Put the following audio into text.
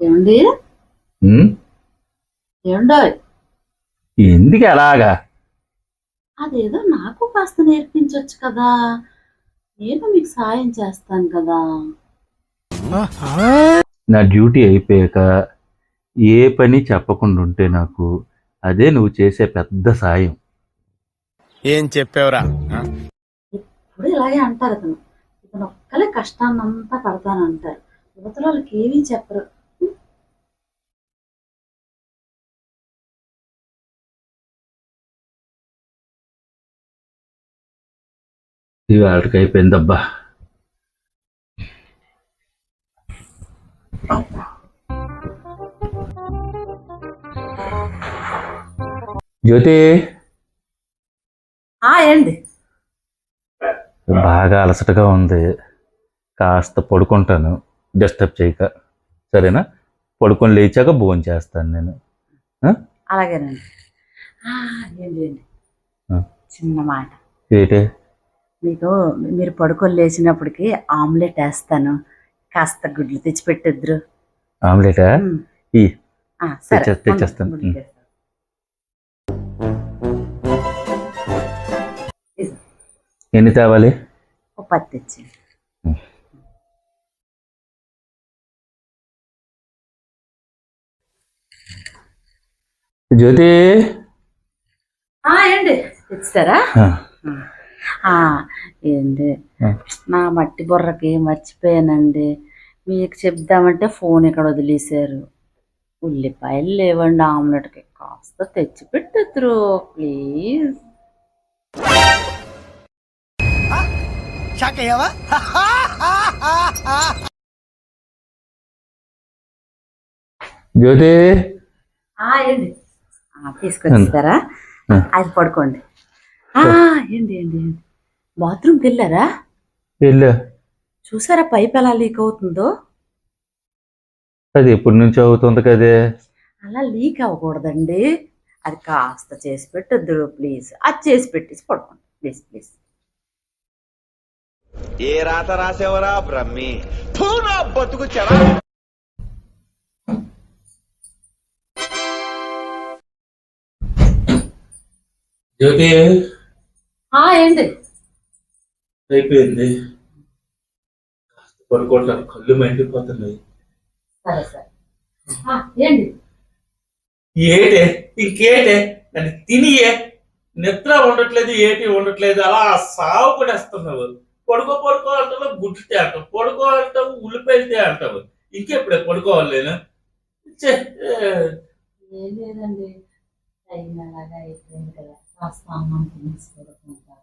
ఏమండి? ఉమ్, ఏమండోయ్? ఎందుకు అలాగా? అదేదో నాకు కాస్త నేర్పించొచ్చు కదా! నేను మీకు సాయం చేస్తాను కదా! నా డ్యూటీ అయిపోయాక ఏ పని చెప్పకుండా ఉంటే నాకు అదే నువ్వు చేసే పెద్ద సాయం. ఏం చెప్పావురా? ఎప్పుడు ఇలాగే అంటారు అతను. ఇతను ఒక్కలే కష్టాన్నంతా పడతానంటారు. యువతల వాళ్ళకి ఏమీ చెప్పరు. ఇవాళకి అయిపోయిందబ్బా. జ్యోతి, ఏండి? బాగా అలసటగా ఉంది, కాస్త పడుకుంటాను, డిస్టర్బ్ చేయక. సరేనా? పడుకొని లేచాక భోజనం చేస్తాను నేను. అలాగేనండి. ఏండి చిన్న మాట. ఏంటి? మీకు మీరు పడుకొని లేచినప్పటికి ఆమ్లెట్ వేస్తాను, కాస్త గుడ్లు తెచ్చిపెట్టిద్దురు. ఆమ్లెటా? సరే తెచ్చేస్తాను. ఎన్ని తేవాలి? ఓ 10 తెచ్చి. జ్యోతి, ఏండి తెచ్చారా? ఏంటి, నా మట్టి బుర్రకి మర్చిపోయానండి. మీకు చెప్దామంటే ఫోన్ ఇక్కడ వదిలేశారు. ఉల్లిపాయలు లేవండి ఆమ్లెట్కి, కాస్త తెచ్చి పెట్టద్దురు ప్లీజ్. జ్యోతి, ఏండి తీసుకొచ్చిస్తారా? అది పడుకోండి. ఏంటి ఏంటి బాత్రూమ్కి వెళ్ళారా? వెళ్ళు. చూసారా పైప్ ఎలా లీక్ అవుతుందో? అది ఎప్పటి నుంచి అవుతుంది కదే. అలా లీక్ అవ్వకూడదండి. అది కాస్త చేసి పెట్టొద్దు ప్లీజ్. అది చేసి పెట్టేసి పడుకోండి ప్లీజ్ ప్లీజ్. ఏ రాత రాసేవరా బ్రహ్మి, నా బతుకు చెరా. జ్యోతి, ఏంటి అయిపోయింది, పడుకోవట్లేదు, కళ్ళు మండిపోతున్నాయి. సరే సరే. ఏంటి ఏటే ఇంకేటే, నన్ను తినియే. నిద్ర ఉండట్లేదు, ఏటి ఉండట్లేదు, అలా సాగు పడేస్తున్నావు. పడుకో పడుకో అంటావు, గుడ్డితే అంటావు, పడుకో అంటావు, ఉల్లిపోయితే అంటావు. ఇంకెప్పుడే పడుకోవాలి నేను? ఏం లేదండి, టైం అలాగా అయిపోయింది కదా, కాస్త అన్నం తినేసి పడుకుంటాను.